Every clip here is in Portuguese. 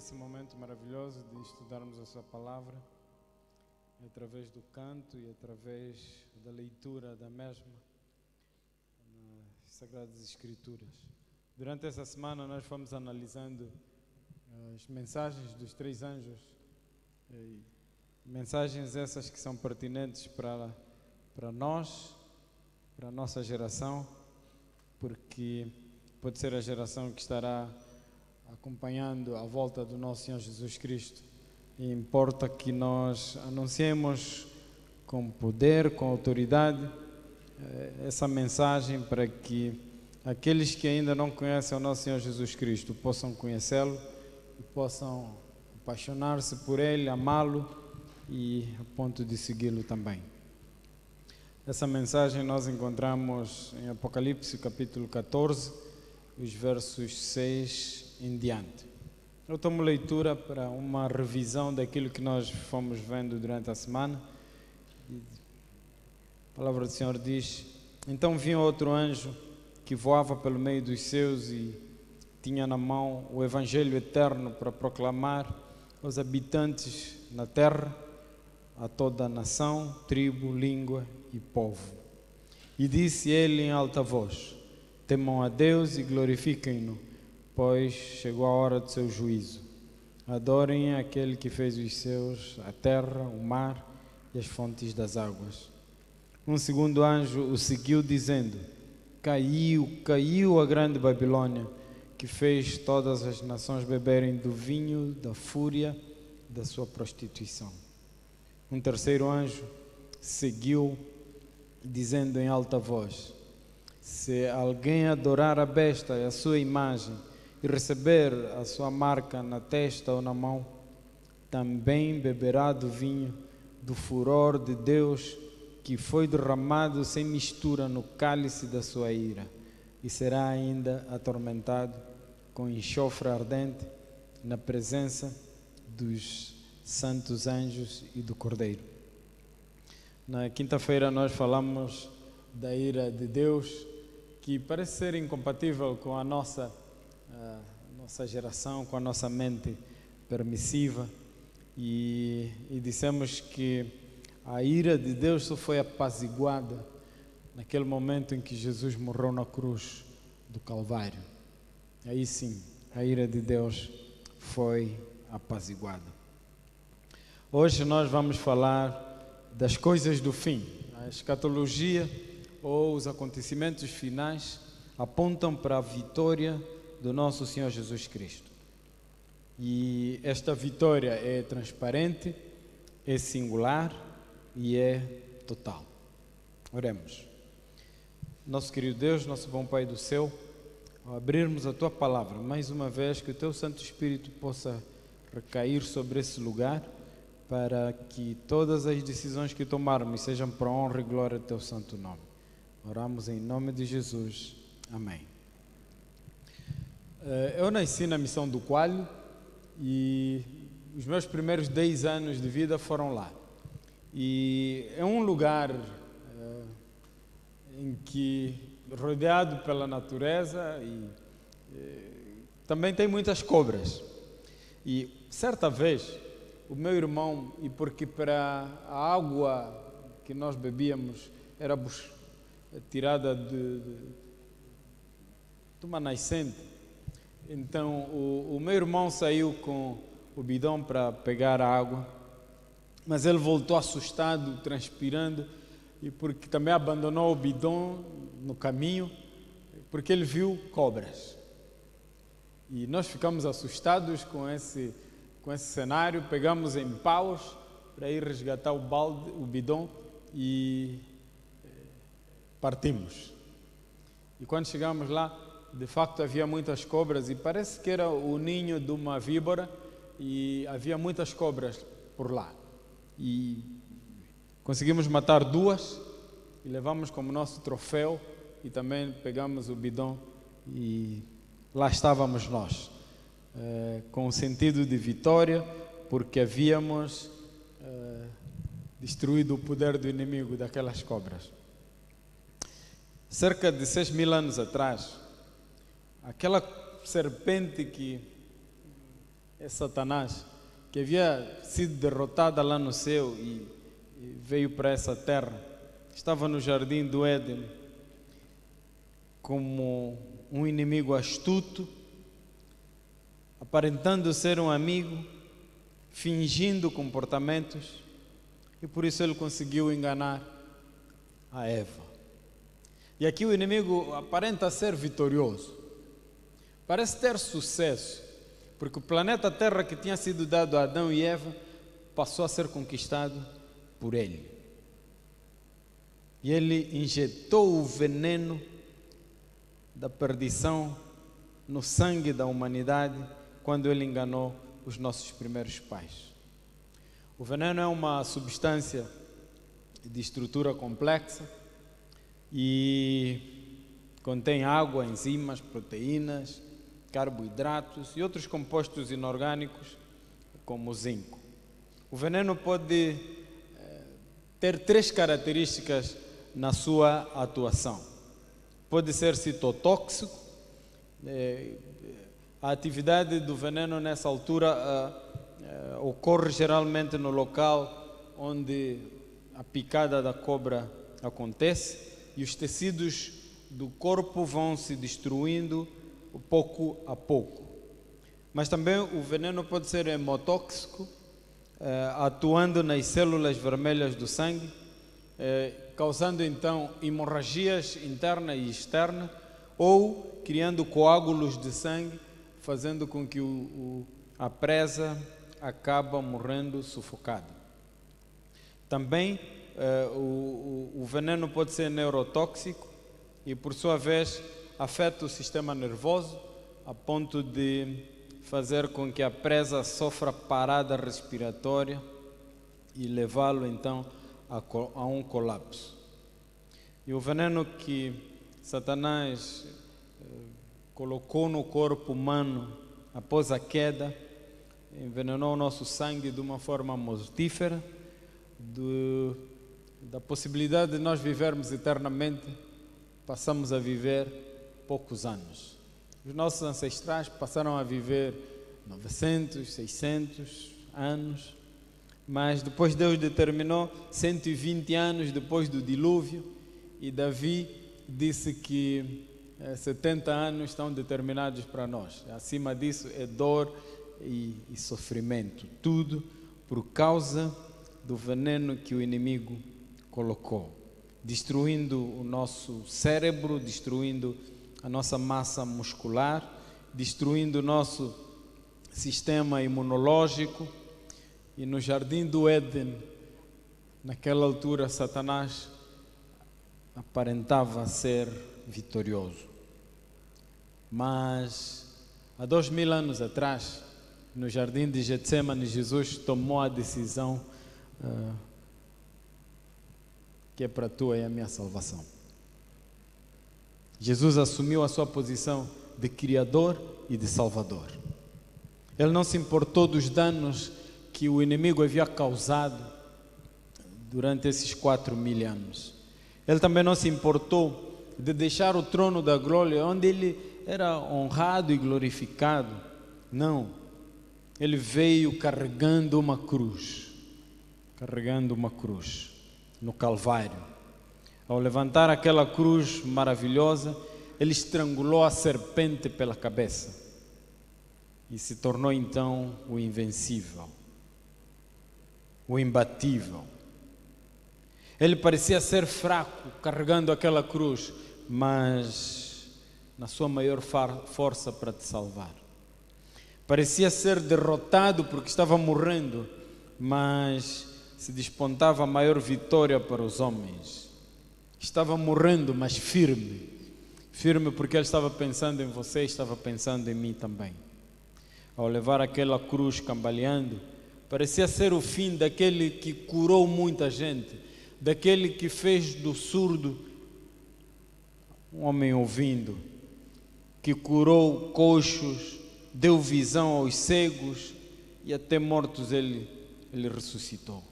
esse momento maravilhoso de estudarmos a sua palavra, através do canto e através da leitura da mesma nas Sagradas Escrituras. Durante essa semana nós fomos analisando as mensagens dos três anjos, mensagens essas que são pertinentes para nós, para a nossa geração, porque pode ser a geração que estará acompanhando a volta do nosso Senhor Jesus Cristo. E importa que nós anunciemos com poder, com autoridade, essa mensagem para que aqueles que ainda não conhecem o nosso Senhor Jesus Cristo possam conhecê-lo e possam apaixonar-se por Ele, amá-lo e a ponto de segui-lo também. Essa mensagem nós encontramos em Apocalipse capítulo 14, os versos 6 em diante. Eu tomo leitura para uma revisão daquilo que nós fomos vendo durante a semana. A palavra do Senhor diz: então vinha outro anjo que voava pelo meio dos seus e tinha na mão o Evangelho eterno para proclamar aos habitantes na terra, a toda a nação, tribo, língua e povo. E disse ele em alta voz: temam a Deus e glorifiquem-no, pois chegou a hora do seu juízo. Adorem aquele que fez os céus, a terra, o mar e as fontes das águas. Um segundo anjo o seguiu dizendo: caiu a grande Babilônia, que fez todas as nações beberem do vinho da fúria da sua prostituição. Um terceiro anjo seguiu dizendo em alta voz: se alguém adorar a besta e a sua imagem e receber a sua marca na testa ou na mão, também beberá do vinho do furor de Deus, que foi derramado sem mistura no cálice da sua ira, e será ainda atormentado com enxofre ardente na presença dos santos anjos e do Cordeiro. Na quinta-feira nós falamos da ira de Deus, que parece ser incompatível com a nossa geração, com a nossa mente permissiva, e dissemos que a ira de Deus só foi apaziguada naquele momento em que Jesus morreu na cruz do Calvário. Aí sim, a ira de Deus foi apaziguada. Hoje nós vamos falar das coisas do fim. A escatologia, ou os acontecimentos finais, apontam para a vitória do nosso Senhor Jesus Cristo. E esta vitória é transparente, é singular e é total. Oremos. Nosso querido Deus, nosso bom Pai do céu, ao abrirmos a Tua palavra, mais uma vez, que o Teu Santo Espírito possa recair sobre esse lugar, para que todas as decisões que tomarmos sejam para a honra e glória do Teu santo nome. Oramos em nome de Jesus. Amém. Eu nasci na Missão do Coalho e os meus primeiros 10 anos de vida foram lá. E é um lugar em que, rodeado pela natureza, e também tem muitas cobras. E certa vez, o meu irmão, e porque para a água que nós bebíamos era tirada de uma nascente, então o meu irmão saiu com o bidão para pegar a água, mas ele voltou assustado, transpirando, e porque também abandonou o bidão no caminho, porque ele viu cobras. E nós ficamos assustados com esse cenário, pegamos em paus para ir resgatar o bidão e partimos. E quando chegamos lá, de facto havia muitas cobras, e parece que era o ninho de uma víbora, e havia muitas cobras por lá. E conseguimos matar 2 e levamos como nosso troféu, e também pegamos o bidão e lá estávamos nós, com o sentido de vitória, porque havíamos destruído o poder do inimigo daquelas cobras. Cerca de 6.000 anos atrás, aquela serpente que é Satanás, que havia sido derrotada lá no céu e veio para essa terra. Estava no jardim do Éden como um inimigo astuto, aparentando ser um amigo, fingindo comportamentos, e por isso ele conseguiu enganar a Eva. E aqui o inimigo aparenta ser vitorioso, parece ter sucesso, porque o planeta Terra que tinha sido dado a Adão e Eva passou a ser conquistado por ele. E ele injetou o veneno da perdição no sangue da humanidade quando ele enganou os nossos primeiros pais. O veneno é uma substância de estrutura complexa e contém água, enzimas, proteínas, carboidratos e outros compostos inorgânicos, como o zinco. O veneno pode ter 3 características na sua atuação. Pode ser citotóxico. A atividade do veneno nessa altura ocorre geralmente no local onde a picada da cobra acontece e os tecidos do corpo vão se destruindo pouco a pouco. Mas também o veneno pode ser hemotóxico, atuando nas células vermelhas do sangue, causando então hemorragias interna e externa, ou criando coágulos de sangue, fazendo com que a presa acabe morrendo sufocada. Também o veneno pode ser neurotóxico e, por sua vez, afeta o sistema nervoso a ponto de fazer com que a presa sofra parada respiratória e levá-lo então a um colapso. E o veneno que Satanás colocou no corpo humano após a queda envenenou o nosso sangue de uma forma mortífera, da possibilidade de nós vivermos eternamente, passamos a viver poucos anos. Os nossos ancestrais passaram a viver 900, 600 anos, mas depois Deus determinou 120 anos depois do dilúvio, e Davi disse que 70 anos estão determinados para nós. Acima disso é dor e sofrimento, tudo por causa do veneno que o inimigo colocou, destruindo o nosso cérebro, destruindo a nossa massa muscular, destruindo o nosso sistema imunológico. E no jardim do Éden, naquela altura, Satanás aparentava ser vitorioso. Mas há 2000 anos atrás, no jardim de Getsêmani, Jesus tomou a decisão que é para a tua e a minha salvação. Jesus assumiu a sua posição de Criador e de Salvador. Ele não se importou dos danos que o inimigo havia causado durante esses 4000 anos. Ele também não se importou de deixar o trono da glória, onde ele era honrado e glorificado. Não. Ele veio carregando uma cruz no Calvário. Ao levantar aquela cruz maravilhosa, ele estrangulou a serpente pela cabeça e se tornou então o invencível, o imbatível. Ele parecia ser fraco carregando aquela cruz, mas na sua maior força para te salvar. Parecia ser derrotado porque estava morrendo, mas se despontava a maior vitória para os homens. Estava morrendo, mas firme porque ele estava pensando em você, estava pensando em mim também. Ao levar aquela cruz cambaleando, parecia ser o fim daquele que curou muita gente, daquele que fez do surdo um homem ouvindo, que curou coxos, deu visão aos cegos e até mortos ele ressuscitou.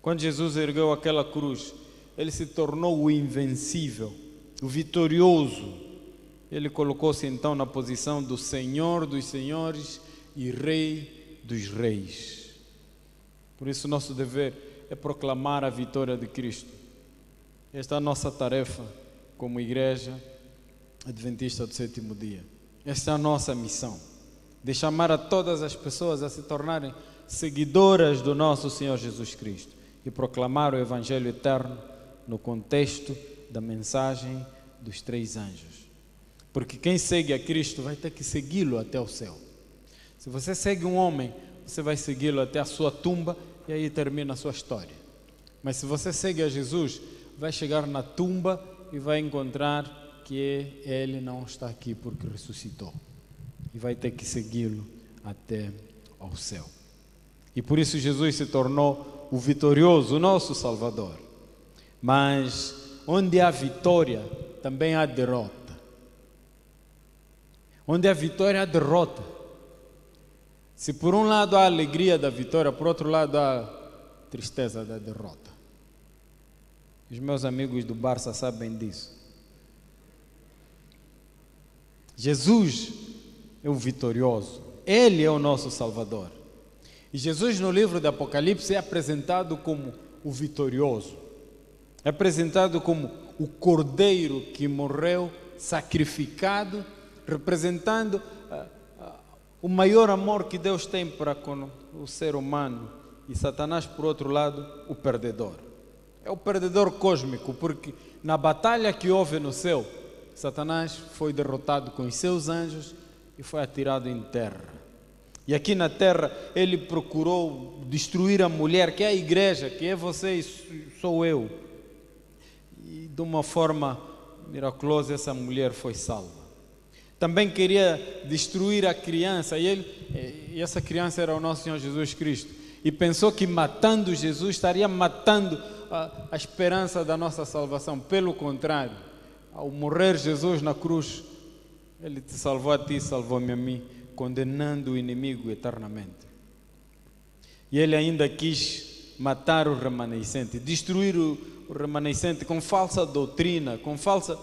Quando Jesus ergueu aquela cruz, ele se tornou o invencível, o vitorioso. Ele colocou-se então na posição do Senhor dos senhores e Rei dos reis. Por isso, nosso dever é proclamar a vitória de Cristo. Esta é a nossa tarefa como Igreja Adventista do Sétimo Dia. Esta é a nossa missão, de chamar a todas as pessoas a se tornarem seguidoras do nosso Senhor Jesus Cristo e proclamar o Evangelho eterno no contexto da mensagem dos 3 anjos. Porque quem segue a Cristo vai ter que segui-lo até o céu. Se você segue um homem, você vai segui-lo até a sua tumba e aí termina a sua história. Mas se você segue a Jesus, vai chegar na tumba e vai encontrar que ele não está aqui porque ressuscitou. E vai ter que segui-lo até ao céu. E por isso Jesus se tornou o vitorioso, o nosso Salvador. Mas onde há vitória, também há derrota. Onde há vitória, há derrota. Se por um lado há alegria da vitória, por outro lado há tristeza da derrota. Os meus amigos do Barça sabem disso. Jesus é o vitorioso. Ele é o nosso Salvador. E Jesus no livro do Apocalipse é apresentado como o vitorioso. É apresentado como o Cordeiro que morreu, sacrificado, representando o maior amor que Deus tem para com o ser humano. E Satanás, por outro lado, o perdedor. É o perdedor cósmico, porque na batalha que houve no céu, Satanás foi derrotado com os seus anjos e foi atirado em terra. E aqui na terra ele procurou destruir a mulher, que é a igreja, que é você e sou eu. E de uma forma miraculosa essa mulher foi salva. Também queria destruir a criança, e essa criança era o nosso Senhor Jesus Cristo. E pensou que matando Jesus estaria matando a esperança da nossa salvação. Pelo contrário, ao morrer Jesus na cruz, Ele te salvou a ti, salvou-me a mim, condenando o inimigo eternamente. E Ele ainda quis matar o remanescente, destruir o remanescente com falsa doutrina, com falsa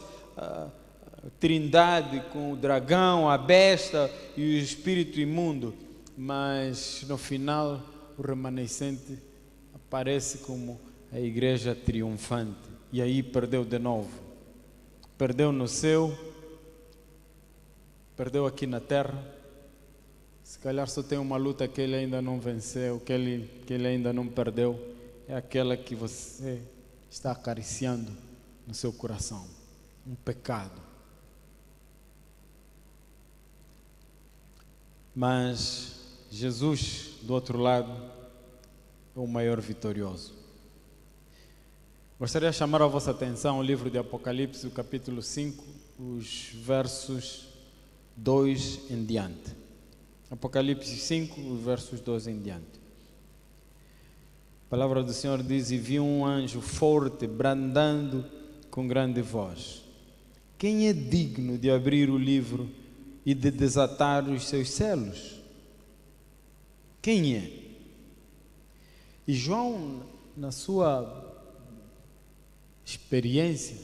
trindade, com o dragão, a besta e o espírito imundo. Mas no final o remanescente aparece como a igreja triunfante. E aí perdeu de novo. Perdeu no céu, perdeu aqui na terra. Se calhar só tem uma luta que ele ainda não venceu, que ele ainda não perdeu. É aquela que você está acariciando no seu coração. Um pecado. Mas Jesus, do outro lado, é o maior vitorioso. Gostaria de chamar a vossa atenção ao livro de Apocalipse, o capítulo 5, os versos 2 em diante. Apocalipse 5, os versos 2 em diante. A palavra do Senhor diz: e vi um anjo forte, bradando com grande voz: quem é digno de abrir o livro e de desatar os seus selos? Quem é? E João, na sua experiência,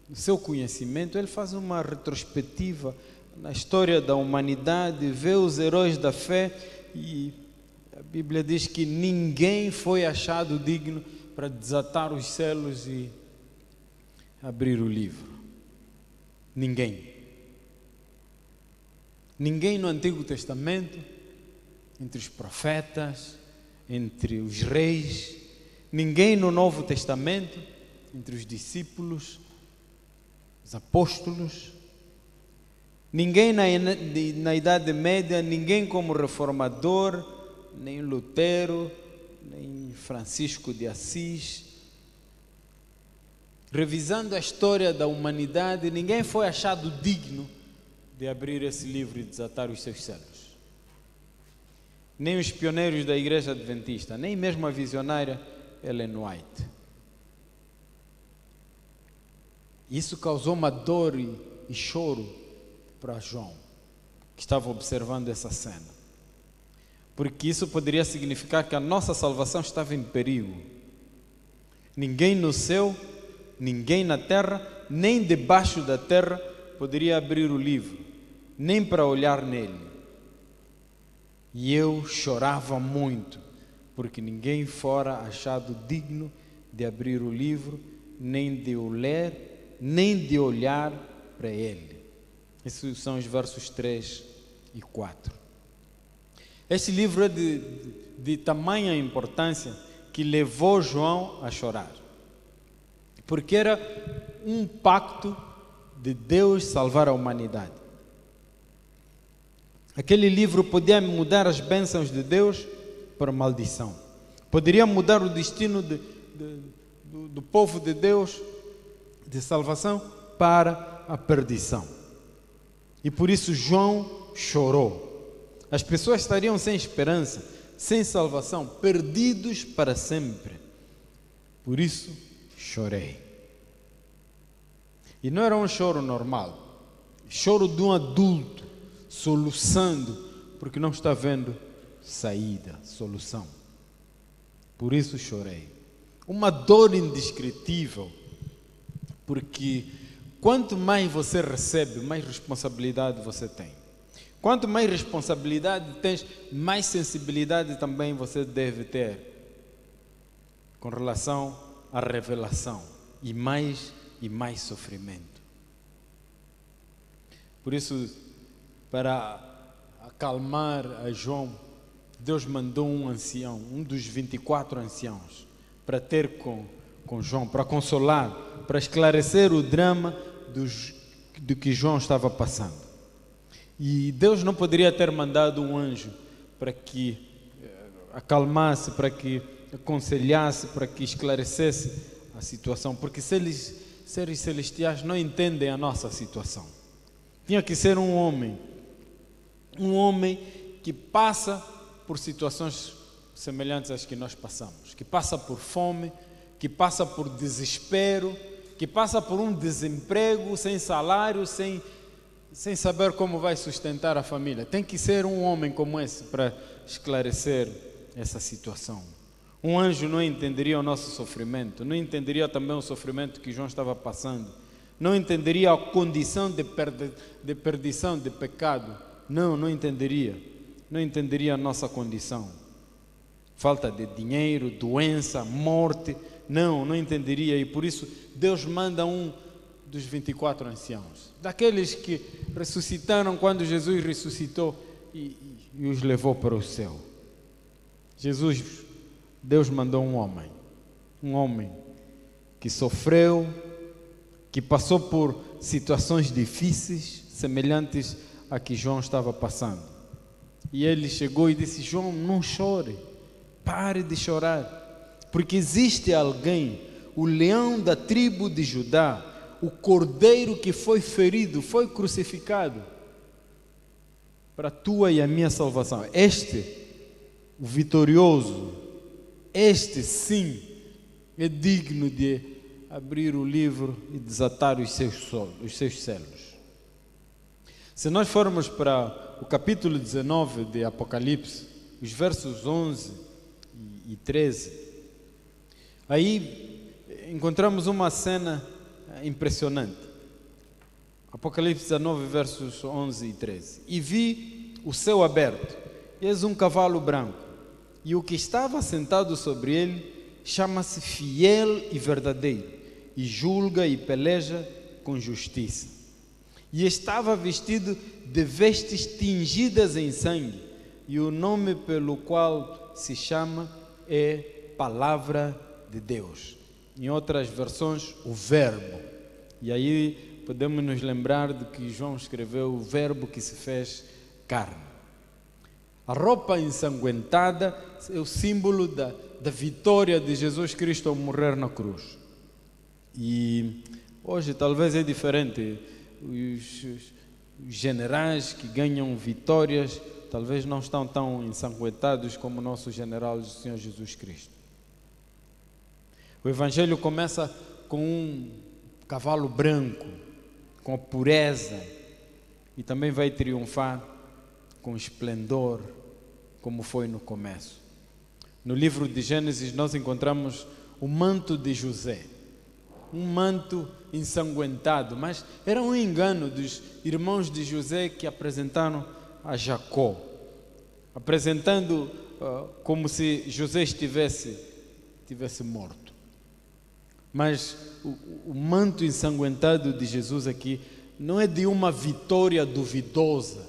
no seu conhecimento, ele faz uma retrospectiva na história da humanidade, vê os heróis da fé, e a Bíblia diz que ninguém foi achado digno para desatar os selos e abrir o livro. Ninguém. Ninguém no Antigo Testamento, entre os profetas, entre os reis, ninguém no Novo Testamento, entre os discípulos, os apóstolos, ninguém na Idade Média, ninguém como reformador, nem Lutero, nem Francisco de Assis. Revisando a história da humanidade, ninguém foi achado digno de abrir esse livro e desatar os seus selos. Nem os pioneiros da Igreja Adventista, nem mesmo a visionária Ellen White. Isso causou uma dor e choro para João, que estava observando essa cena. Porque isso poderia significar que a nossa salvação estava em perigo. Ninguém no céu, ninguém na terra, nem debaixo da terra poderia abrir o livro, nem para olhar nele. E eu chorava muito, porque ninguém fora achado digno de abrir o livro, nem de o ler, nem de olhar para ele. Esses são os versos 3 e 4. Este livro é de tamanha importância que levou João a chorar, porque era um pacto de Deus salvar a humanidade. Aquele livro podia mudar as bênçãos de Deus para maldição. Poderia mudar o destino do povo de Deus, de salvação, para a perdição. E por isso João chorou. As pessoas estariam sem esperança, sem salvação, perdidos para sempre. Por isso chorei. E não era um choro normal, choro de um adulto, soluçando, porque não está vendo saída, solução. Por isso chorei. Uma dor indescritível, porque quanto mais você recebe, mais responsabilidade você tem. Quanto mais responsabilidade tens, mais sensibilidade também você deve ter com relação à revelação, e mais sofrimento. Por isso, para acalmar a João, Deus mandou um ancião, um dos 24 anciãos, para ter com João, para consolar, para esclarecer o drama do que João estava passando. E Deus não poderia ter mandado um anjo para que acalmasse, para que aconselhasse, para que esclarecesse a situação, porque seres celestiais não entendem a nossa situação. Tinha que ser um homem que passa por situações semelhantes às que nós passamos, que passa por fome, que passa por desespero, que passa por um desemprego, sem salário, sem saber como vai sustentar a família. Tem que ser um homem como esse para esclarecer essa situação. Um anjo não entenderia o nosso sofrimento, não entenderia também o sofrimento que João estava passando, não entenderia a condição de perdição, de pecado. Não entenderia. Não entenderia a nossa condição. Falta de dinheiro, doença, morte. Não entenderia. E por isso Deus manda um dos 24 anciãos, daqueles que ressuscitaram quando Jesus ressuscitou e os levou para o céu. Deus mandou um homem que sofreu, que passou por situações difíceis, semelhantes a que João estava passando. E ele chegou e disse: João, não chore, pare de chorar, porque existe alguém, o leão da tribo de Judá, o cordeiro que foi ferido, foi crucificado, para a tua e a minha salvação. Este, o vitorioso, este sim é digno de abrir o livro e desatar os seus selos. Se nós formos para o capítulo 19 de Apocalipse, os versos 11 e 13, aí encontramos uma cena impressionante. Apocalipse 19, versos 11 e 13. E vi o céu aberto, eis um cavalo branco, e o que estava sentado sobre ele chama-se Fiel e Verdadeiro, e julga e peleja com justiça. E estava vestido de vestes tingidas em sangue, e o nome pelo qual se chama é Palavra de Deus. Em outras versões, o Verbo. E aí podemos nos lembrar de que João escreveu: o Verbo que se fez carne. A roupa ensanguentada é o símbolo da vitória de Jesus Cristo ao morrer na cruz. E hoje talvez é diferente. Os generais que ganham vitórias talvez não estão tão ensanguentados como o nosso general, o Senhor Jesus Cristo. O Evangelho começa com um cavalo branco, com a pureza, e também vai triunfar com esplendor, como foi no começo. No livro de Gênesis nós encontramos o manto de José, um manto ensanguentado, mas era um engano dos irmãos de José que apresentaram a Jacó. apresentando como se José estivesse morto. Mas o manto ensanguentado de Jesus aqui não é de uma vitória duvidosa,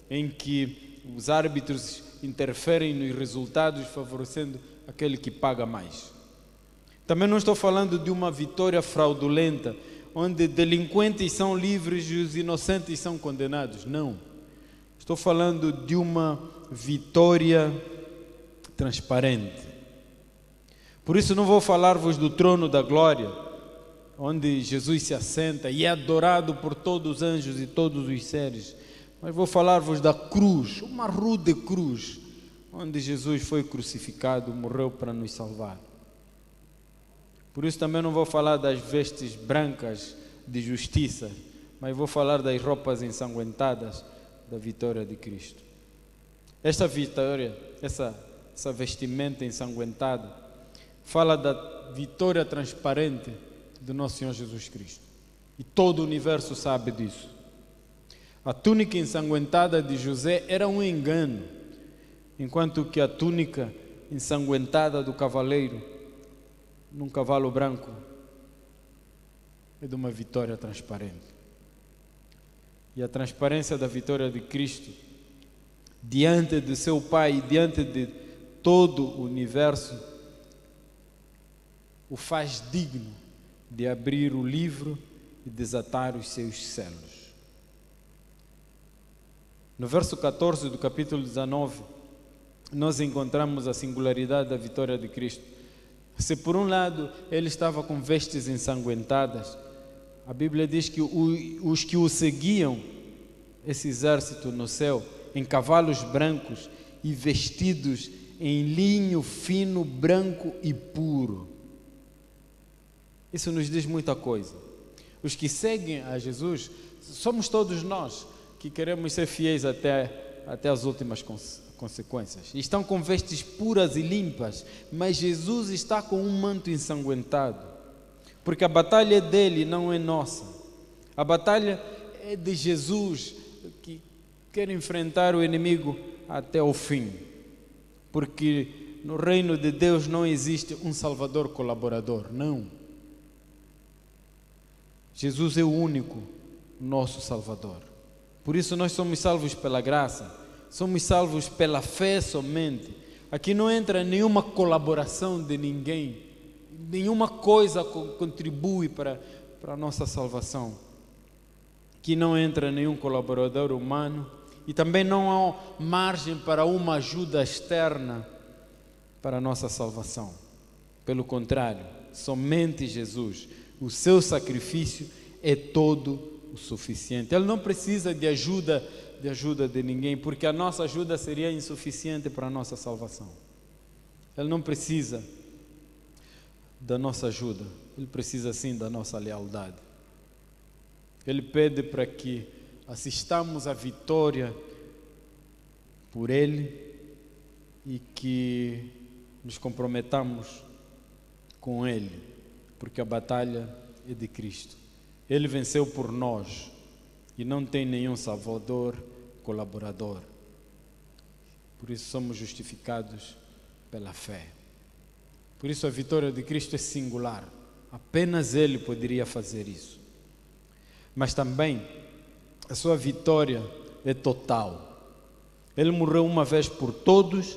em que os árbitros interferem nos resultados, favorecendo aquele que paga mais. Também não estou falando de uma vitória fraudulenta, onde delinquentes são livres e os inocentes são condenados. Não. Estou falando de uma vitória transparente. Por isso não vou falar-vos do trono da glória, onde Jesus se assenta e é adorado por todos os anjos e todos os seres, mas vou falar-vos da cruz, uma rude cruz, onde Jesus foi crucificado, morreu para nos salvar. Por isso também não vou falar das vestes brancas de justiça, mas vou falar das roupas ensanguentadas da vitória de Cristo. Esta vitória, essa vestimenta ensanguentada, fala da vitória transparente do nosso Senhor Jesus Cristo. E todo o universo sabe disso. A túnica ensanguentada de José era um engano, enquanto que a túnica ensanguentada do cavaleiro, num cavalo branco, é de uma vitória transparente. E a transparência da vitória de Cristo, diante de seu Pai e diante de todo o universo, o faz digno de abrir o livro e desatar os seus selos. No verso 14 do capítulo 19, nós encontramos a singularidade da vitória de Cristo. Se por um lado ele estava com vestes ensanguentadas, a Bíblia diz que os que o seguiam, esse exército no céu, em cavalos brancos e vestidos em linho fino, branco e puro. Isso nos diz muita coisa. Os que seguem a Jesus, somos todos nós que queremos ser fiéis até as últimas consequências. Estão com vestes puras e limpas, mas Jesus está com um manto ensanguentado, porque a batalha é dele, não é nossa. A batalha é de Jesus, que quer enfrentar o inimigo até o fim, porque no reino de Deus não existe um salvador colaborador, não. Jesus é o único nosso salvador. Por isso nós somos salvos pela graça, somos salvos pela fé somente. Aqui não entra nenhuma colaboração de ninguém, nenhuma coisa contribui para a nossa salvação. Aqui não entra nenhum colaborador humano e também não há margem para uma ajuda externa para a nossa salvação. Pelo contrário, somente Jesus, o seu sacrifício é todo o suficiente. Ele não precisa de ajuda de ninguém, porque a nossa ajuda seria insuficiente para a nossa salvação. Ele não precisa da nossa ajuda, ele precisa sim da nossa lealdade. Ele pede para que assistamos à vitória por ele e que nos comprometamos com ele, porque a batalha é de Cristo. Ele venceu por nós e não tem nenhum salvador colaborador. Por isso somos justificados pela fé. Por isso a vitória de Cristo é singular. Apenas Ele poderia fazer isso. Mas também a sua vitória é total. Ele morreu uma vez por todos,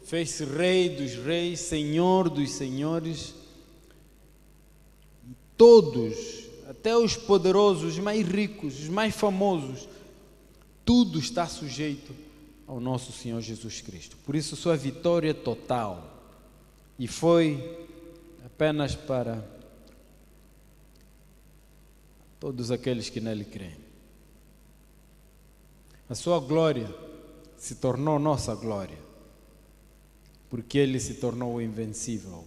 fez-se Rei dos reis, Senhor dos senhores. E todos, até os poderosos, os mais ricos, os mais famosos, tudo está sujeito ao nosso Senhor Jesus Cristo. Por isso sua vitória é total. E foi apenas para todos aqueles que nele creem. A sua glória se tornou nossa glória, porque ele se tornou o invencível,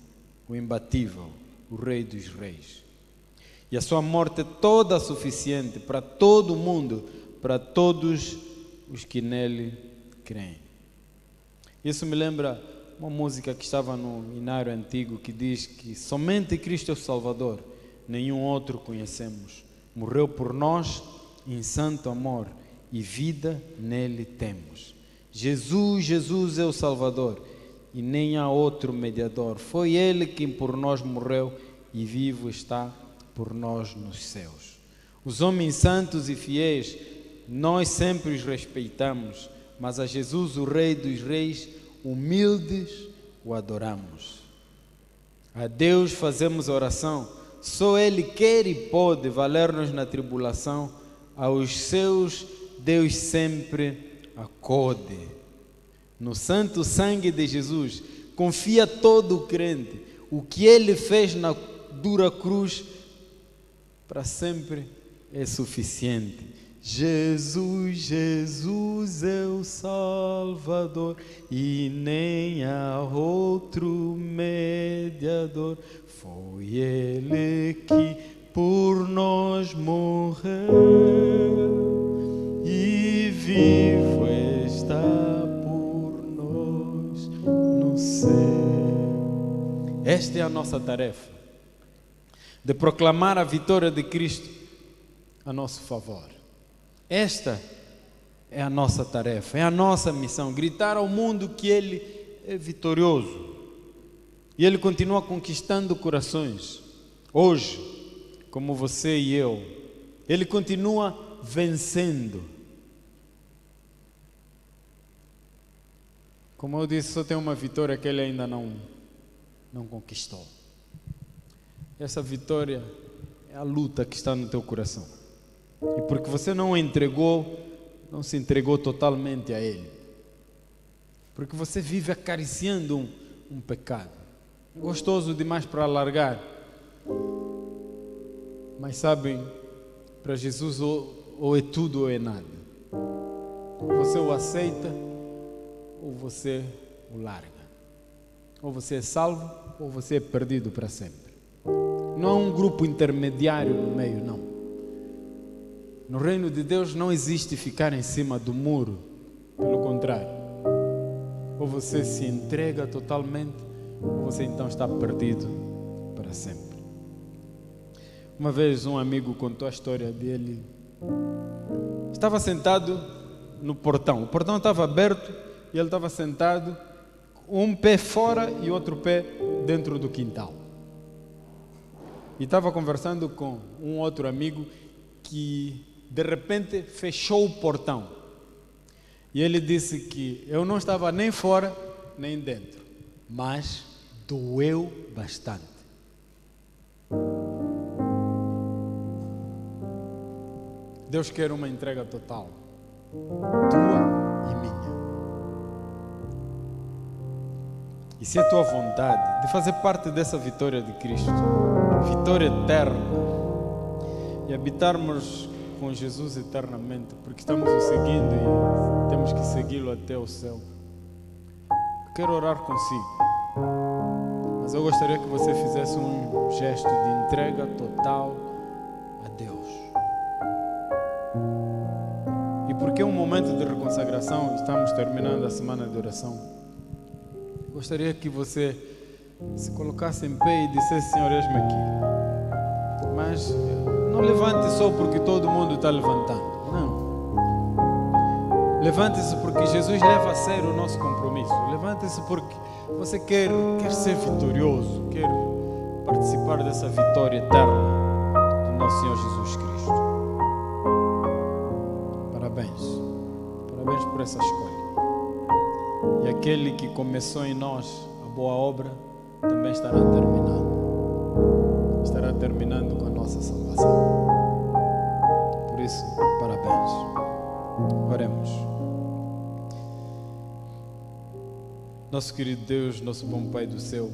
o imbatível, o Rei dos reis. E a sua morte é toda suficiente para todo o mundo, para todos os que nele creem. Isso me lembra uma música que estava no hinário antigo, que diz que somente Cristo é o Salvador, nenhum outro conhecemos. Morreu por nós em santo amor e vida nele temos. Jesus, Jesus é o Salvador e nem há outro mediador. Foi Ele quem por nós morreu e vivo está por nós nos céus. Os homens santos e fiéis, nós sempre os respeitamos, mas a Jesus, o Rei dos Reis, humildes, o adoramos. A Deus fazemos oração, só Ele quer e pode valer-nos na tribulação, aos seus Deus sempre acode. No santo sangue de Jesus, confia todo o crente, o que Ele fez na dura cruz, para sempre é suficiente. Jesus, Jesus é o Salvador e nem há outro mediador. Foi Ele que por nós morreu e vivo está por nós no céu. Esta é a nossa tarefa, de proclamar a vitória de Cristo a nosso favor. Esta é a nossa tarefa, é a nossa missão, gritar ao mundo que Ele é vitorioso. E Ele continua conquistando corações. Hoje, como você e eu, Ele continua vencendo. Como eu disse, só tem uma vitória que Ele ainda não conquistou. Essa vitória é a luta que está no teu coração. E porque você não se entregou totalmente a Ele. Porque você vive acariciando um pecado. Gostoso demais para largar. Mas sabem, para Jesus ou é tudo ou é nada. Ou você o aceita, ou você o larga. Ou você é salvo, ou você é perdido para sempre. Não há um grupo intermediário no meio, não. No reino de Deus não existe ficar em cima do muro. Pelo contrário. Ou você se entrega totalmente, ou você então está perdido para sempre. Uma vez um amigo contou a história dele. Estava sentado no portão. O portão estava aberto e ele estava sentado, um pé fora e outro pé dentro do quintal. E estava conversando com um outro amigo que de repente fechou o portão. E ele disse que eu não estava nem fora nem dentro, mas doeu bastante. Deus quer uma entrega total, tua e minha. E se é tua vontade de fazer parte dessa vitória de Cristo, vitória eterna, e habitarmos com Jesus eternamente, porque estamos o seguindo e temos que segui-lo até o céu. Eu quero orar consigo, mas eu gostaria que você fizesse um gesto de entrega total a Deus. E porque é um momento de reconsagração, estamos terminando a semana de oração, gostaria que você se colocasse em pé e dissesse: Senhor, eis-me aqui. Mas não levante só porque todo mundo está levantando. Não. Levante-se porque Jesus leva a sério o nosso compromisso. Levante-se porque você quer ser vitorioso, quer participar dessa vitória eterna do nosso Senhor Jesus Cristo. Parabéns. Parabéns por essa escolha. E aquele que começou em nós a boa obra também estará terminando com a nossa salvação. Por isso, parabéns. Oremos. Nosso querido Deus, nosso bom Pai do céu,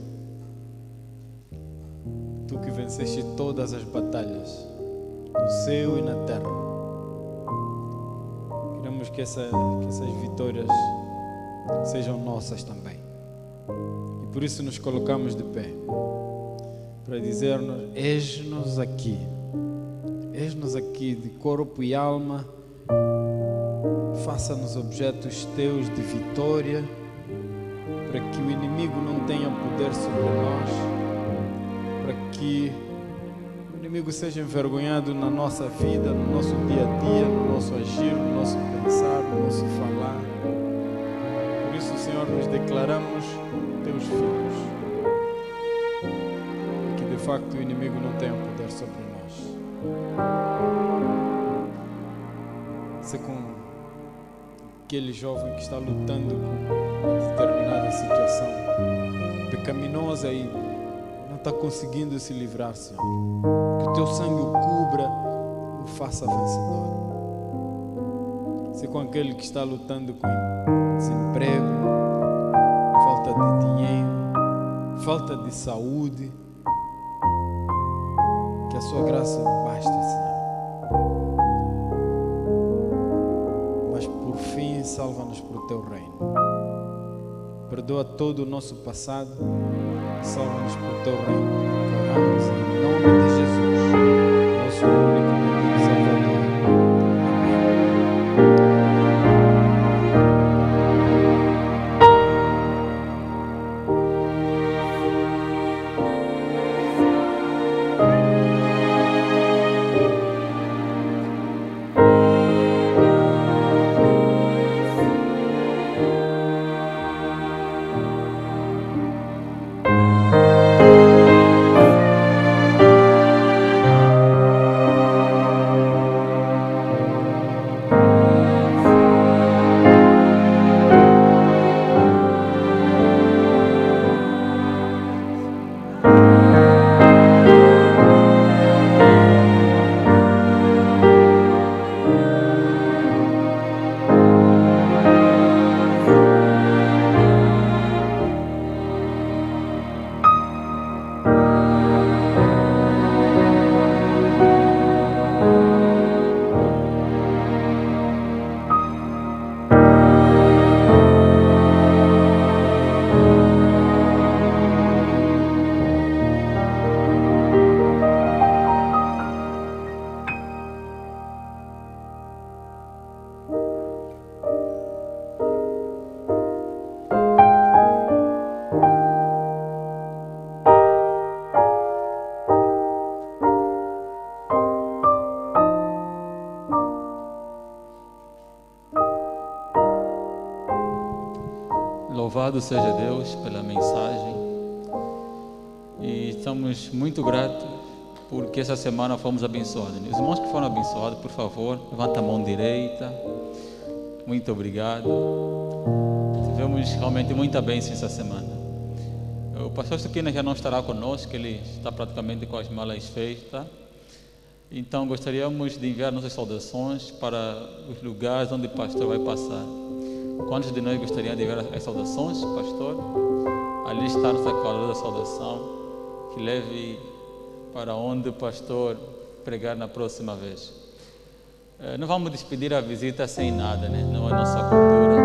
Tu que venceste todas as batalhas no céu e na terra, queremos que essas vitórias sejam nossas também. E por isso nos colocamos de pé para dizer-nos: eis-nos aqui de corpo e alma, faça-nos objetos teus de vitória, para que o inimigo não tenha poder sobre nós, para que o inimigo seja envergonhado na nossa vida, no nosso dia a dia, no nosso agir, no nosso pensar, no nosso falar. facto o inimigo não tem o poder sobre nós. Se com aquele jovem que está lutando com uma determinada situação pecaminosa e não está conseguindo se livrar, Senhor, que o teu sangue o cubra, o faça vencedor. Se com aquele que está lutando com desemprego, falta de dinheiro, falta de saúde, que a sua graça basta, Senhor. Mas por fim, salva-nos para o teu reino. Perdoa todo o nosso passado, salva-nos para o teu reino. Oramos em nome de Jesus, nosso único e Salvador. Louvado seja Deus pela mensagem e estamos muito gratos porque essa semana fomos abençoados. Os irmãos que foram abençoados, por favor, levanta a mão direita. Muito obrigado. Tivemos realmente muita bênção essa semana. O pastor Suquina já não estará conosco, ele está praticamente com as malas feitas. Então gostaríamos de enviar nossas saudações para os lugares onde o pastor vai passar. Quantos de nós gostariam de ver as saudações, pastor? Ali está a nossa calorosa saudação, que leve para onde o pastor pregar na próxima vez. Não vamos despedir a visita sem nada, né? Não é nossa cultura.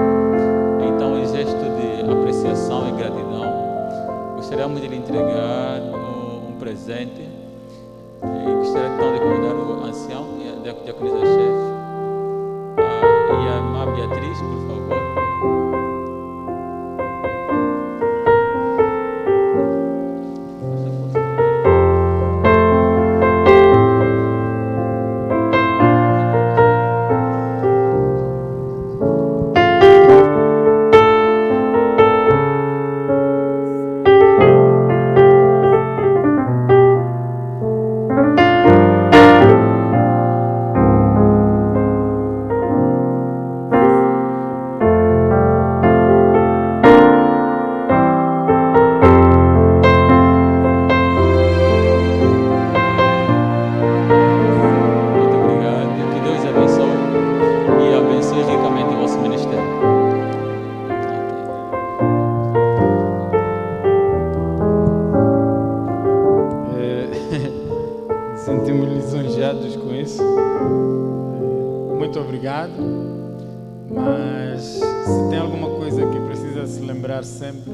Então, em gesto de apreciação e gratidão, gostaríamos de lhe entregar um presente. E gostaria então de convidar o ancião e a diaconisa-chefe e a irmã Beatriz, por favor. Sentimos lisonjeados com isso. Muito obrigado. Mas se tem alguma coisa que precisa se lembrar sempre,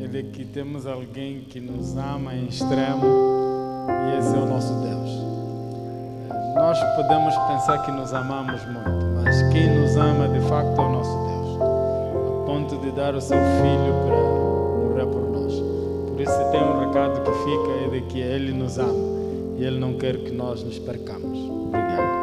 é de que temos alguém que nos ama em extremo, e esse é o nosso Deus. Nós podemos pensar que nos amamos muito, mas quem nos ama de facto é o nosso Deus, a ponto de dar o seu Filho para morrer por nós. Por isso, se tem um recado que fica, é de que Ele nos ama e Ele não quer que nós nos percamos. Obrigado.